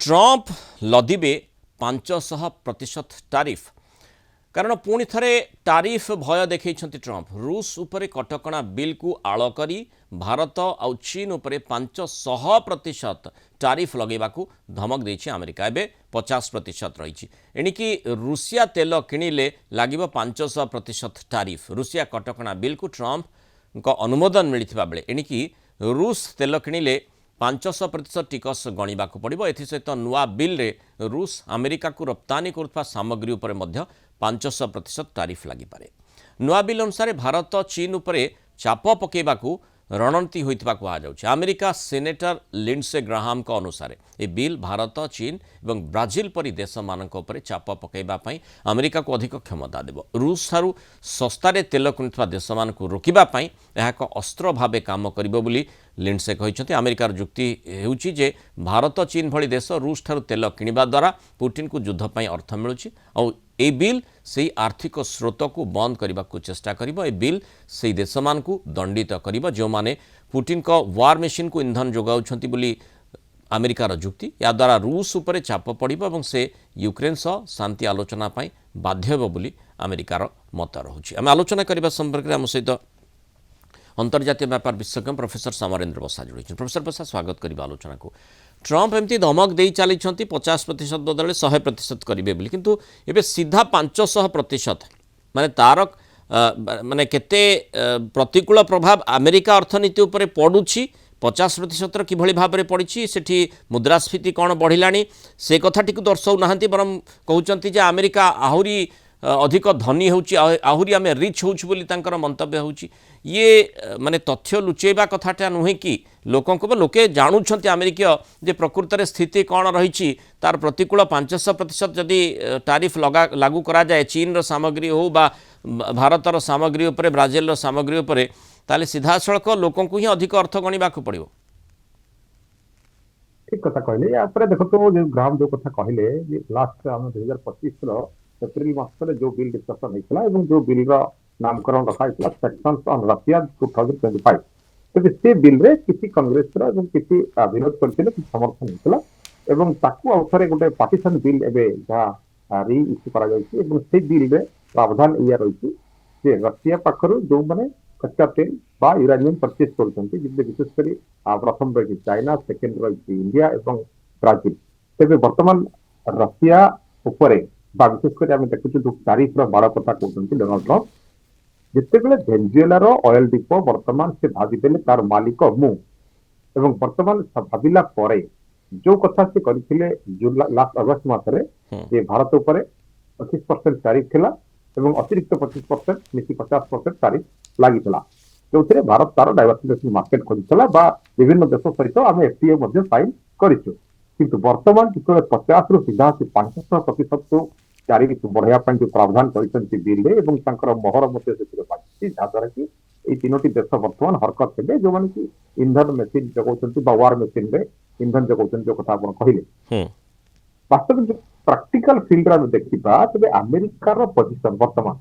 Trump लदिबे 500% tariff कारण पुणी थे टारिफ भय देखई ट्रंप रूस उपरे कटकणा बिल को आड़ करी भारत आउ चीन उपरे 500% टारिफ लगेवा धमक देछि अमेरिका एबे 50% रही एणिकी रूसिया तेल किणिले लगे 500% टारिफ रूसिया कटकणा बिल को ट्रंप अनुमोदन मिलता बेले एणिकी रूस तेल किणिले 500% टिकस गणिबा पड़ो एसत नुआ बिल रे रूस अमेरिका को रप्तानी करुवा सामग्री उपर 500% टारिफ लगिपारे। नुआ बिल अनुसार भारत चीन उपरे चाप पकेबा रणनीति होइतिबा कहुछि। अमेरिका सेनेटर लिंडसे ग्राहाम को अनुसार ए बिल भारत चीन और ब्राजिल परी देश मानक उपरे चाप पकेबा पई अमेरिका को अधिक क्षमता देव। रूस ठारू सस्तारे तेल किणुवा देश मानक रोकिबा पई यह एक अस्त्र भावे काम करिबो बोली लिंडसे कहिसथि। अमेरिकार जुक्ति हेउछि जे भारत चीन भली देश रूस ठारू तेल किणिबा द्वारा पुटिन को युद्ध पई अर्थ मिलुछि और ए बिल से आर्थिक स्रोत को बंद करने को चेष्टा करिबो। ए बिल से देश मान को दंडित करिबो जो माने पुटिन को वार मेशिन को इंधन जोगाउछंती बोली अमेरिकार जुक्ति। या द्वारा रूस उपरे चाप पड़िबो और से यूक्रेन सह शांति आलोचना पई बाध्य हेबो बोली अमेरिकार मत रहुछि। आम आलोचना करबा संपर्क में आम सहित अंतर्जातीय व्यापार विशेषज्ञ प्रोफेसर समरेन्द्र बसा जोड़ी। प्रोफेसर बसा स्वागत करबा आलोचना को। ट्रंप एमती धमक दे चली 50% बदले 100% करेंगे बोली किंतु एबे सीधा 500% माने तार माने केते प्रतिकूल प्रभाव अमेरिका अर्थनीति उपरे पड़ुछि 50% किभली भाव में पड़ी सेठी मुद्रास्फीति कौन बढ़िलानी से कथाटी को दर्शाऊ नाहंती बरम कहउचंती जे अमेरिका आहुरी अधिक धनी होउची आहुरी आमे रिच होउची बोली तांकर मंतव्य होउची। ये माने तथ्य लुचेबा कथाटा नुहे कि लोकों को लोके जानुछंती अमेरिका जे प्रकृत रे स्थिति कौन रही तार प्रतिकूल 500% जदि टारिफ लागू करा जाए चीन रो सामग्री हो बा भारतर सामग्री उपरे ब्राजिल रो सामग्री उपरे ताले सीधा सड़क लोकों को ही अधिक अर्थ गणिबा पड़िबो। ठीक कथा कहले या पर देखो तो जो ग्राम जो कथा कहले जे लास्ट हम 2025 रो एप्रिल मास रे जो बिल डिस्कशन हेतला एवं जो बिल रो नामकरण रखा है सेक्शंस ऑन रशिया 2025 तो से बिल रे किसी कांग्रेस रो एवं किसी विरोध करथिले कि समर्थन हेतला एवं ताकू औथरे गोटे पार्टीशन बिल एबे जा री इश्यू करा जायछि एवं से बिल रे प्रावधान या रहिछि जे रशिया पाखरु जो माने कच्चा तेल बा यूरेनियम परचेज करछन्ति जिते विशेष करी प्रथम रही चाइना सेकेंड रही इंडिया एवं ब्राजिल तेबे वर्तमान रशिया उपरे बा विशेष करी आमे देखुछु जो तारीफ रो बड़ कथा कहउछन्ति डोनाल्ड ट्रंप जिते बेले वेनेजुएला रो ऑयल डिपो वर्तमान से भाबी देले तार मालिक मु एवं वर्तमान भाबिला परे जो कथा से करथिले लास्ट अगस्त मासरे जे भारत उपरे 25% तारीफ थिला एवं अतिरिक्त 25% मिसी 50% तारीफ लागितला जो भारत तार डाइवर्सिफिकेशन मार्केट खोजितला बा विभिन्न देश सहित आम एफटीए साइन करिछु किंतु वर्तमान जो 50 रु सीधा 500% को तारीफ बढ़ाया जो प्रावधान करछन्ति बिल रे एवं तांकर मोहर मते से बाछि जाद्वारा कि ए तीनोटी देश वर्तमान हरकत हेबे जो माने कि इंधन मेसिन जगौछन्ति बा वार मेसिन रे इंधन जगौछन्ति जो कथा आपण कहिले वास्तव में प्रैक्टिकल फील्ड रे देखिबा तबे अमेरिकार पोजीशन वर्तमान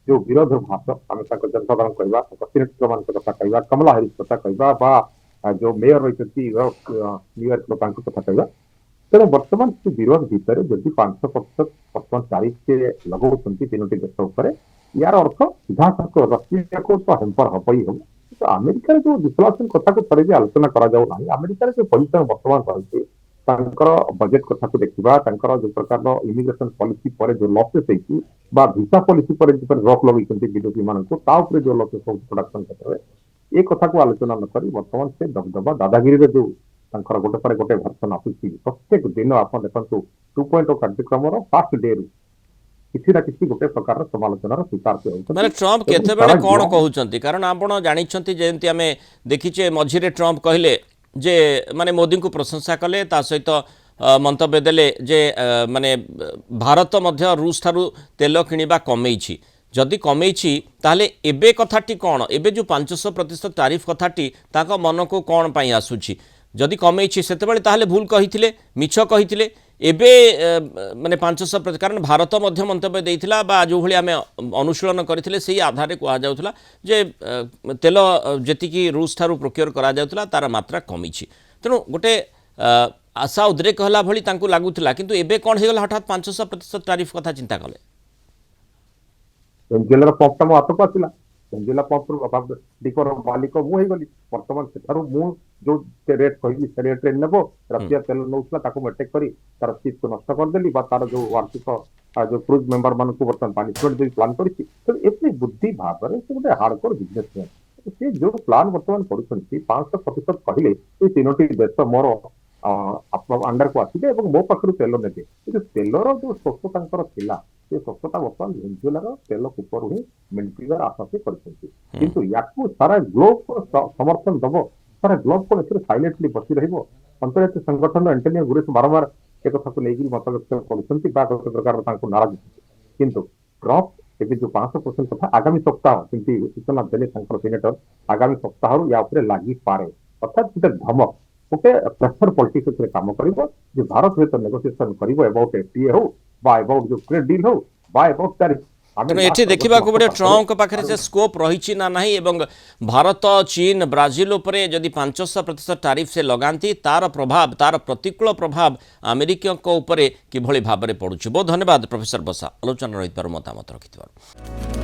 जो विरोध भाषा आम जनसाधारण कहवा सीनेटर मान कथा कहवा कमला हैरिस कथा कहवा बा जो मेयर रही न्यूयॉर्क कथा कहवा तेणु वर्तमान से विरोध भितर जदि 500% तारीख से लगौଛନ୍ତି तीनोटी देश उपर यार अर्थ सीधा सड़क रशिया को तो हेम्पर हम ही हम तो अमेरिकार जो डिफ्लेशन कथा को थोड़े भी आलोचना करा जाऊ ना अमेरिकार जो पोजिशन वर्तमान रही बजेट कथा को देखा जो प्रकार इमिग्रेशन पॉलिसी पर जो लसेस होती भिसा पॉलिसी पर रॉक लगे विदेशी मान जो लसेस हो प्रोडक्शन क्षेत्र में ये कथा को आलोचना न करी वर्तमान से दबदबा दादागिरी जो गोटे पर गोटे भर्सन आसूसी प्रत्येक दिन आप देखो 2.0 कार्यक्रम फास्ट डे रु किसी ना किसी गोटे प्रकार समालोचनार स्वीकार माने ट्रंप केतेबेले कोन कहउचंती कारण आपण जानिछंती जेंति हमें देखिचे मझिरे ट्रंप कहले जे माने मोदी को प्रशंसा कले ता सहित मंतव्य देले जे माने भारत मध्य रूस ठारू तेल किनिबा कमेइछि जदि कमेइछि ताले एबे कथाटी कोन एबे जो 500% तारीफ कथाटी ताका मन को कोन पई आसुछि जदि कमेइछि सेतेबेले ताले भूल कहिथिले मिछ कहिथिले एबे माने 500% कारण भारत मध्य मंतव्य देइथिला बा जो भली आमे अनुशीलन करथिले सेही आधारे कहा जाउथला जे तेल जेति की रूस ठारू प्रोक्योर करा जाउथला तार मात्रा कमिछि तेणु गोटे आशा उद्रेक होला भली तांकु लागुथिला किंतु एबे कोन हेगला हठात 500% टैरिफ कथा चिंता कले पेंजुएलर पंपटा मो हाथ को आसला पेंजुएला पंप डिकर मालिक मु गली बर्तमान सेठारु मु जो रेट कहली से रेट रे नेबो रसिया तेल नौसला ताको मेटेक करी तार चीज को नष्ट कर देली बा तार जो वार्षिक जो क्रूज मेंबर मान को बर्तमान पानिशमेंट दे प्लान करी तो एते बुद्धि भाव रे से गोटे हार्डकोर बिजनेस से जो प्लान बर्तमान करूछंती 500% कहले ए तीनोटी देश मोर अंडर को आसीबे एवं मो पाखरु तेल नेबे जो तेलर जो सोर्स तांकर थिला से सोर्सटा बर्तमान भेनेजुएलार तेल ऊपर ही मेंटिगर आशा से करछंती किंतु याकू सारा ग्लोब को समर्थन दबो सारा ग्लोब को एथरे साइलेंटली बसी रहइबो अंतर्राष्ट्रीय संगठन एंटोनियो गुटेरेस बारंबार एक कथा को लेकर मत व्यक्त करछंती बा एक प्रकार तांको नाराज किंतु ट्रम्प एबे जो 500% कथा आगामी सप्ताह किंतु सूचना देले तांकर सीनेटर आगामी सप्ताह या ऊपर लागि पारे अर्थात गोटे धमक गोटे प्रेशर पॉलिटिक्स रे काम करिवो जे भारत सहित नेगोशिएशन करिवो अबाउट एफटीए हो बा अबाउट जो ट्रेड डील हो बा अबाउट टैरिफ तेणु एठी देखा को बड़े ट्रम्प पाखे से स्कोप रही ना नहीं एवं भारत चीन ब्राजिल उपरे जदि 500% टैरिफ से लगाती तार प्रभाव तार प्रतिकूल प्रभाव अमेरिका उपरे किभली भाव में पड़ुछि। बहुत धन्यवाद प्रोफेसर बसा आलोचना रही मतामत रखि।